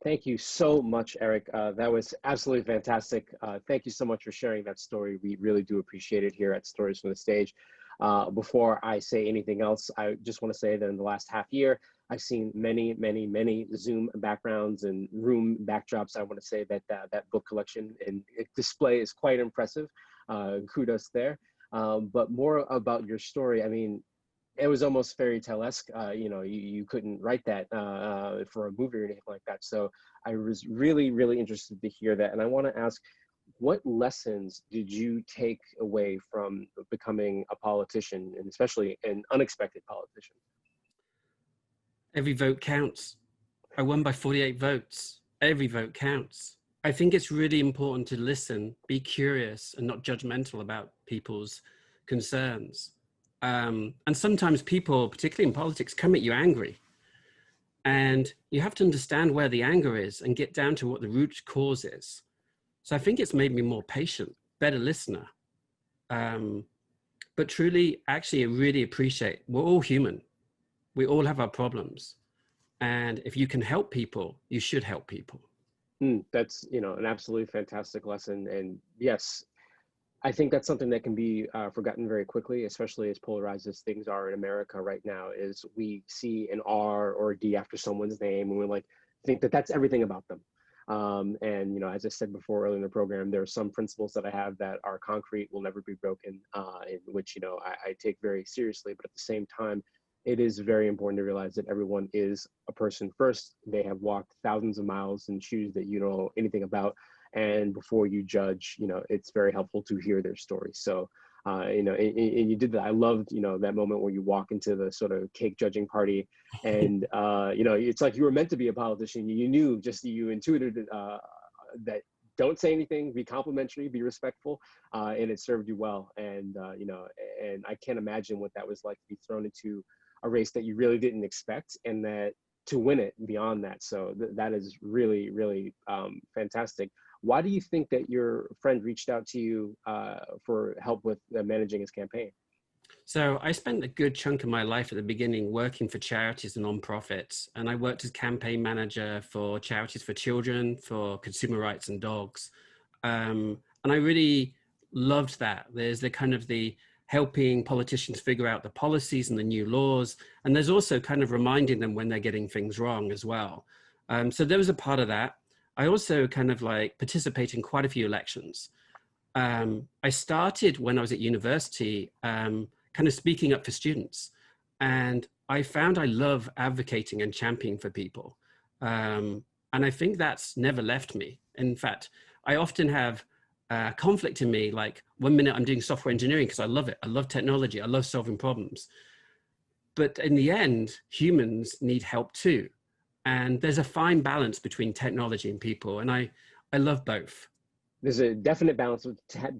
Thank you so much, Eric. That was absolutely fantastic. Thank you so much for sharing that story. We really do appreciate it here at Stories from the Stage. Before I say anything else, I just want to say that in the last half year, I've seen many, many, many Zoom backgrounds and room backdrops. I want to say that that book collection and display is quite impressive. Kudos there. But more about your story. I mean, it was almost fairy tale-esque. You couldn't write that for a movie or anything like that. So I was really, really interested to hear that. And I want to ask, what lessons did you take away from becoming a politician, and especially an unexpected politician? Every vote counts. I won by 48 votes. Every vote counts. I think it's really important to listen, be curious, and not judgmental about people's concerns. And sometimes people, particularly in politics, come at you angry. And you have to understand where the anger is and get down to what the root cause is. So I think it's made me more patient, better listener. But truly, actually, I really appreciate, we're all human. We all have our problems. And if you can help people, you should help people. That's, an absolutely fantastic lesson. And yes, I think that's something that can be forgotten very quickly, especially as polarized as things are in America right now, is we see an R or a D after someone's name and we like think that that's everything about them. And, as I said before earlier in the program, there are some principles that I have that are concrete, will never be broken, in which, I take very seriously. But at the same time, it is very important to realize that everyone is a person first. They have walked thousands of miles in shoes that you don't know anything about. And before you judge, it's very helpful to hear their story. So, and you did that. I loved, that moment where you walk into the sort of cake judging party and, it's like you were meant to be a politician. You knew, you intuited that don't say anything, be complimentary, be respectful, and it served you well. And, and I can't imagine what that was like to be thrown into a race that you really didn't expect, and that to win it beyond that. So that is really, really fantastic. Why do you think that your friend reached out to you for help with managing his campaign? So I spent a good chunk of my life at the beginning working for charities and nonprofits. And I worked as campaign manager for charities for children, for consumer rights and dogs. And I really loved that. There's the helping politicians figure out the policies and the new laws. And there's also kind of reminding them when they're getting things wrong as well. So there was a part of that. I also participate in quite a few elections. I started when I was at university, speaking up for students. And I found I love advocating and championing for people. And I think that's never left me. In fact, I often have conflict in me, like 1 minute I'm doing software engineering because I love it. I love technology. I love solving problems. But in the end, humans need help too. And there's a fine balance between technology and people. And I love both. There's a definite balance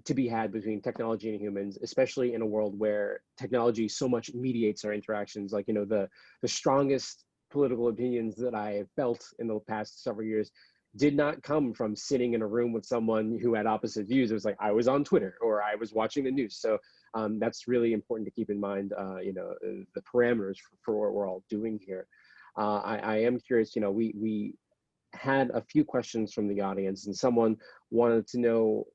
to be had between technology and humans, especially in a world where technology so much mediates our interactions. Like, the strongest political opinions that I have felt in the past several years did not come from sitting in a room with someone who had opposite views. It was like I was on Twitter or I was watching the news. So that's really important to keep in mind, the parameters for what we're all doing here. I am curious, we had a few questions from the audience, and someone wanted to know,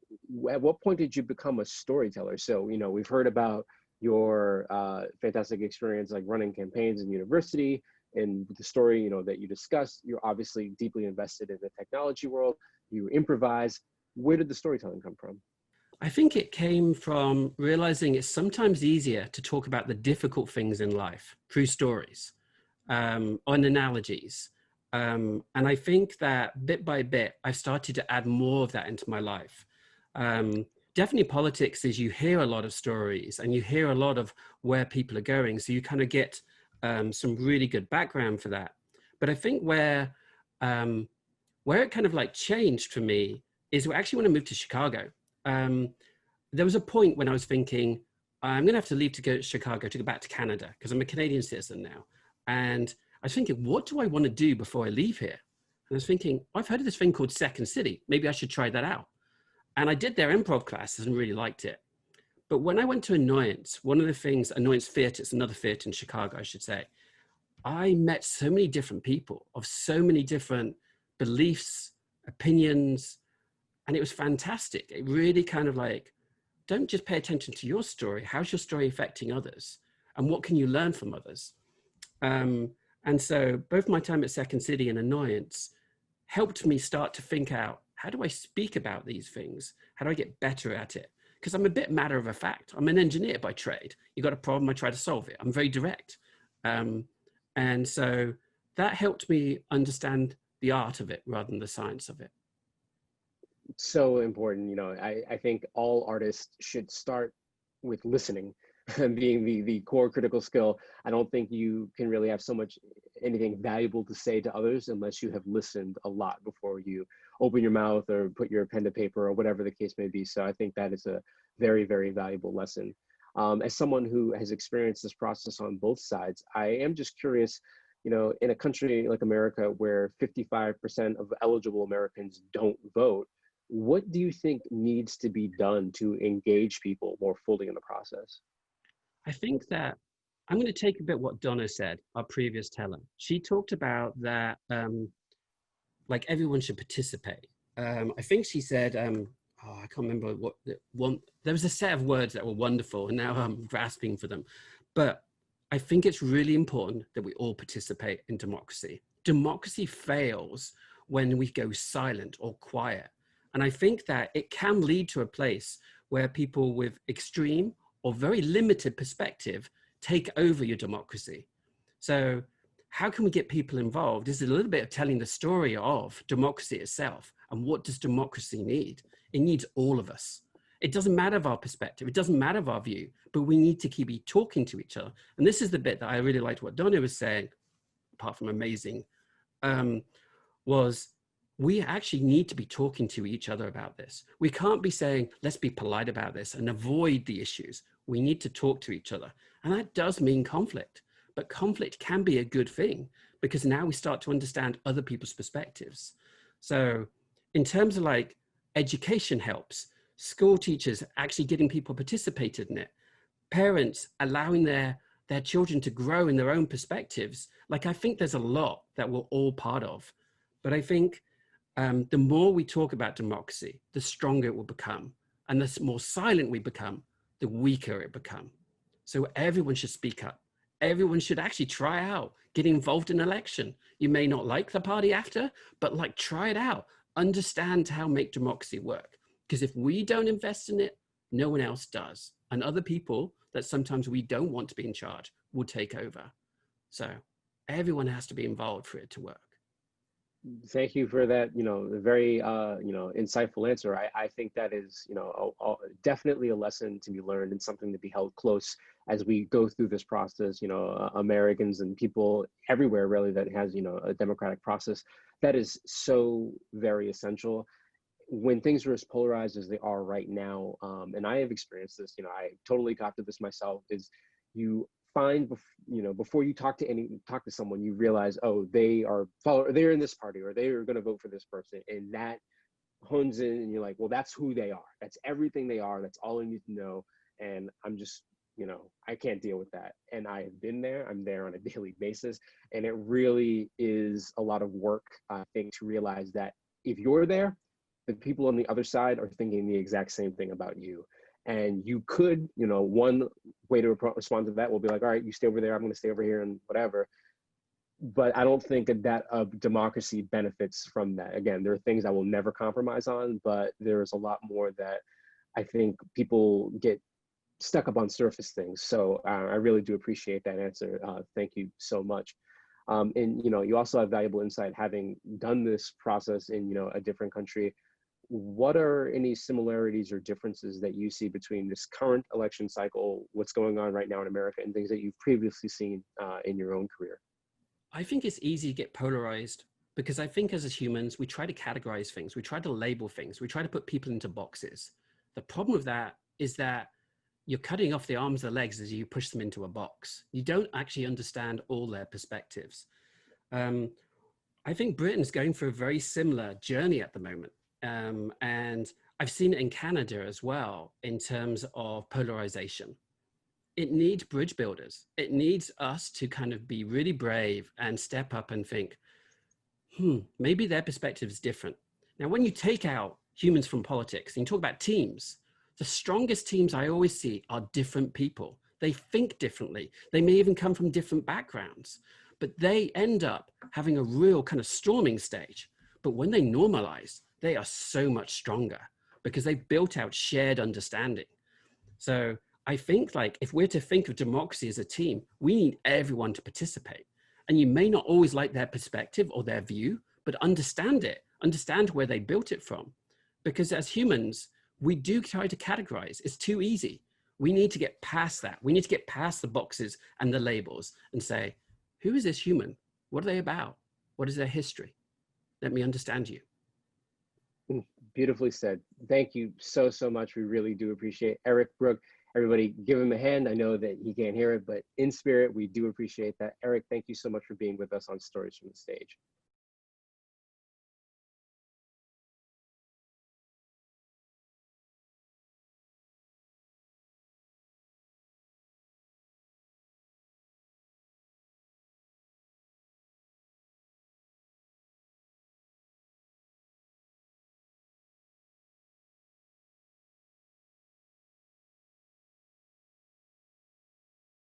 at what point did you become a storyteller? So, we've heard about your fantastic experience like running campaigns in university, and the story, that you discussed. You're obviously deeply invested in the technology world. You improvise. Where did the storytelling come from? I think it came from realizing it's sometimes easier to talk about the difficult things in life through stories, on analogies. And I think that bit by bit, I've started to add more of that into my life. Definitely politics is you hear a lot of stories and you hear a lot of where people are going. So you kind of get some really good background for that. But I think where it kind of changed for me is actually when I moved to Chicago. There was a point when I was thinking, I'm going to have to leave to go to Chicago to go back to Canada because I'm a Canadian citizen now. And I was thinking, what do I want to do before I leave here? And I was thinking, I've heard of this thing called Second City. Maybe I should try that out. And I did their improv classes and really liked it. But when I went to Annoyance, one of the things, Annoyance Theatre, it's another theatre in Chicago, I should say, I met so many different people of so many different beliefs, opinions, and it was fantastic. It really kind of like, don't just pay attention to your story. How's your story affecting others? And what can you learn from others? And so both my time at Second City and Annoyance helped me start to think out, how do I speak about these things? How do I get better at it? Because I'm a bit matter of fact. I'm an engineer by trade. You got a problem, I try to solve it. I'm very direct. And so that helped me understand the art of it rather than the science of it. So important. You know, I think all artists should start with listening and being the core critical skill. I don't think you can really have so much anything valuable to say to others unless you have listened a lot before you open your mouth or put your pen to paper or whatever the case may be. So I think that is a very, very valuable lesson. As someone who has experienced this process on both sides, I am just curious, you know, in a country like America where 55% of eligible Americans don't vote, what do you think needs to be done to engage people more fully in the process? I think that I'm going to take a bit what Donna said, our previous teller. She talked about that, like everyone should participate. I think she said, oh, I can't remember what one. There was a set of words that were wonderful, and now I'm grasping for them. But I think it's really important that we all participate in democracy. Democracy fails when we go silent or quiet. And I think that it can lead to a place where people with extreme or very limited perspective take over your democracy. So how can we get people involved? Is it a little bit of telling the story of democracy itself and what does democracy need? It needs all of us. It doesn't matter of our perspective. It doesn't matter of our view, but we need to keep talking to each other. And this is the bit that I really liked what Donna was saying, apart from amazing, was we actually need to be talking to each other about this. We can't be saying, let's be polite about this and avoid the issues. We need to talk to each other. And that does mean conflict, but conflict can be a good thing because now we start to understand other people's perspectives. So in terms of like education helps, school teachers actually getting people participated in it, parents allowing their children to grow in their own perspectives. Like, I think there's a lot that we're all part of, but I think the more we talk about democracy, the stronger it will become. And the more silent we become, the weaker it becomes. So everyone should speak up. Everyone should actually try out, get involved in an election. You may not like the party after, but like try it out. Understand how to make democracy work. Because if we don't invest in it, no one else does. And other people that sometimes we don't want to be in charge will take over. So everyone has to be involved for it to work. Thank you for that, you know, very, insightful answer. I think that is, definitely a lesson to be learned and something to be held close as we go through this process. You know, Americans and people everywhere really that has, a democratic process that is so very essential when things are as polarized as they are right now. And I have experienced this, I totally got to this myself, is you find, before you talk to someone, you realize, oh, they're in this party or they are going to vote for this person. And that hones in and you're like, well, that's who they are. That's everything they are. That's all I need to know. And I'm just, I can't deal with that. And I have been there. I'm there on a daily basis. And it really is a lot of work, I think, to realize that if you're there, the people on the other side are thinking the exact same thing about you. And you could, one way to respond to that will be like, all right, you stay over there, I'm going to stay over here and whatever. But I don't think that democracy benefits from that. Again, there are things I will never compromise on, but there's a lot more that I think people get stuck up on surface things. So I really do appreciate that answer. Thank you so much. And, you also have valuable insight having done this process in, a different country. What are any similarities or differences that you see between this current election cycle, what's going on right now in America, and things that you've previously seen in your own career? I think it's easy to get polarized because I think as humans, we try to categorize things. We try to label things. We try to put people into boxes. The problem with that is that you're cutting off the arms and the legs as you push them into a box. You don't actually understand all their perspectives. I think Britain's going through a very similar journey at the moment. And I've seen it in Canada as well in terms of polarization. It needs bridge builders. It needs us to kind of be really brave and step up and think, maybe their perspective is different. Now, when you take out humans from politics and you talk about teams, the strongest teams I always see are different people. They think differently. They may even come from different backgrounds, but they end up having a real kind of storming stage. But when they normalize, they are so much stronger because they've built out shared understanding. So I think like if we're to think of democracy as a team, we need everyone to participate. And you may not always like their perspective or their view, but understand it, understand where they built it from. Because as humans, we do try to categorize. It's too easy. We need to get past that. We need to get past the boxes and the labels and say, who is this human? What are they about? What is their history? Let me understand you. Beautifully said. Thank you so, so much. We really do appreciate Eric Brooke. Everybody give him a hand. I know that he can't hear it, but in spirit, we do appreciate that. Eric, thank you so much for being with us on Stories from the Stage.